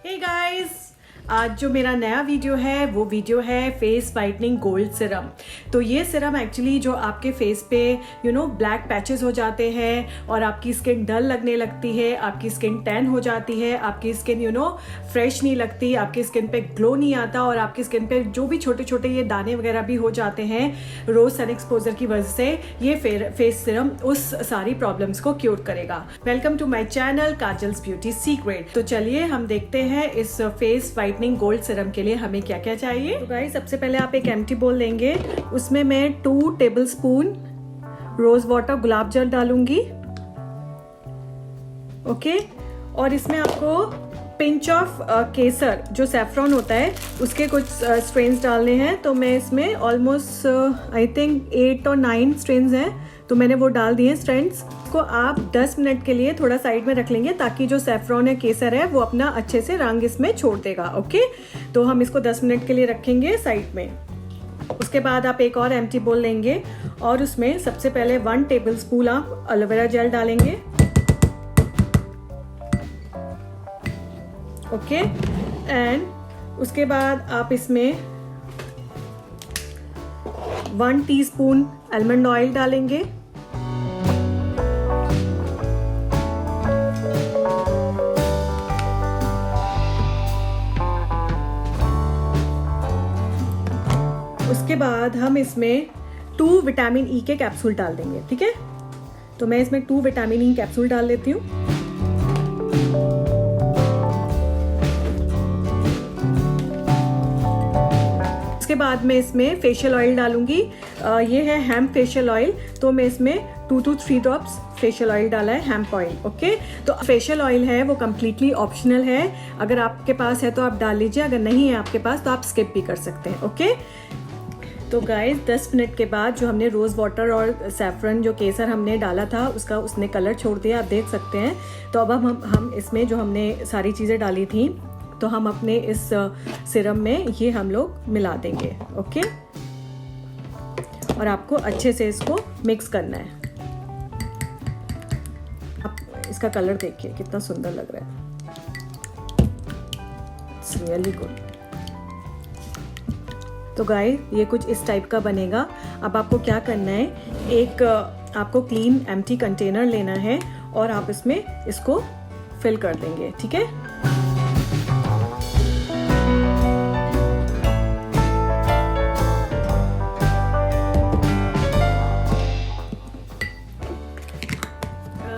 Hey guys, आज जो मेरा नया वीडियो है वो वीडियो है फेस वाइटनिंग गोल्ड सिरम। तो ये सिरम एक्चुअली जो आपके फेस पे ब्लैक पैचेस हो जाते हैं और आपकी स्किन डल लगने लगती है, आपकी स्किन टैन हो जाती है, आपकी स्किन फ्रेश नहीं लगती, आपकी स्किन पे ग्लो नहीं आता और आपकी स्किन पे जो भी छोटे छोटे ये दाने वगैरह भी हो जाते हैं रोज सन एक्सपोजर की वजह से, ये फेस सिरम उस सारी प्रॉब्लम्स को क्योर करेगा। Welcome to my channel Kajal's beauty secret. तो चलिए हम देखते हैं इस फेस वाइटनिंग गोल्ड सिरम के लिए हमें क्या क्या चाहिए। तो गाइस, सबसे पहले आप एक एम्प्टी बोल लेंगे, उसमें मैं 2 टेबलस्पून रोज वाटर गुलाब जल डालूंगी। ओके, और इसमें आपको पिंच ऑफ केसर जो सैफरॉन होता है उसके कुछ स्ट्रेन्स डालने हैं। तो मैं इसमें ऑलमोस्ट आई थिंक 8 और 9 स्ट्रेन्स हैं, तो मैंने वो डाल दिए स्ट्रेन्स को। आप 10 मिनट के लिए थोड़ा साइड में रख लेंगे ताकि जो सैफरॉन है, केसर है, वो अपना अच्छे से रंग इसमें छोड़ देगा। ओके, तो हम इसको 10 मिनट के लिए रखेंगे साइड में। उसके बाद आप एक और एम्प्टी बोल लेंगे और उसमें सबसे पहले 1 टेबलस्पून आप एलोवेरा जेल डालेंगे। ओके, एंड उसके बाद आप इसमें 1 टीस्पून आलमंड ऑयल डालेंगे। उसके बाद हम इसमें 2 विटामिन ई के कैप्सूल डाल देंगे। ठीक है, तो मैं इसमें 2 विटामिन ई कैप्सूल डाल लेती हूँ। उसके बाद मैं इसमें फेशियल ऑयल डालूंगी। ये है हेम्प फेशियल ऑयल, तो मैं इसमें 2 to 3 ड्रॉप्स फेशियल ऑयल डाला है, हेम्प ऑयल। ओके, तो फेशियल ऑयल है वो कम्प्लीटली ऑप्शनल है, अगर आपके पास है तो आप डाल लीजिए, अगर नहीं है आपके पास तो आप स्किप भी कर सकते हैं। ओके, तो गाइस 10 मिनट के बाद जो हमने रोज़ वाटर और सैफरन जो केसर हमने डाला था उसने कलर छोड़ दिया, आप देख सकते हैं। तो अब हम इसमें जो हमने सारी चीज़ें डाली थी तो हम अपने इस सिरम में ये हम लोग मिला देंगे। ओके, और आपको अच्छे से इसको मिक्स करना है। आप इसका कलर देखिए कितना सुंदर लग रहा है, इट्स रियली गुड। तो गाइस, ये कुछ इस टाइप का बनेगा। अब आपको क्या करना है, एक आपको क्लीन एम्प्टी कंटेनर लेना है और आप इसमें इसको फिल कर देंगे। ठीक है,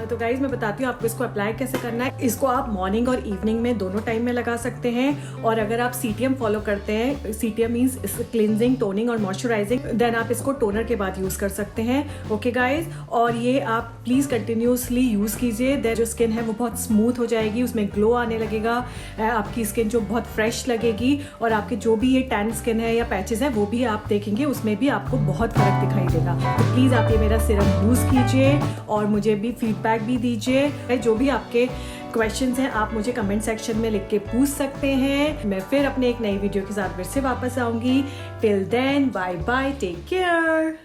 तो गाइज मैं बताती हूँ आपको इसको अप्लाई कैसे करना है। इसको आप मॉर्निंग और इवनिंग में दोनों टाइम में लगा सकते हैं, और अगर आप CTM फॉलो करते हैं, CTM मीन्स क्लिनजिंग, टोनिंग और मॉइस्चराइजिंग, देन आप इसको टोनर के बाद यूज कर सकते हैं। ओके गाइज, और ये आप प्लीज कंटिन्यूसली यूज कीजिए। देयर जो स्किन है वो बहुत स्मूथ हो जाएगी, उसमें ग्लो आने लगेगा, आपकी स्किन जो बहुत फ्रेश लगेगी, और आपके जो भी ये टैन स्किन है या पैचेस है वो भी आप देखेंगे, उसमें भी आपको बहुत फर्क दिखाई देगा। तो प्लीज आप ये मेरा सिरम यूज कीजिए और मुझे भी फीडबैक भी दीजिए। जो भी आपके क्वेश्चंस हैं आप मुझे कमेंट सेक्शन में लिख के पूछ सकते हैं। मैं फिर अपने एक नई वीडियो के साथ फिर से वापस आऊंगी। Till then, bye bye, take care.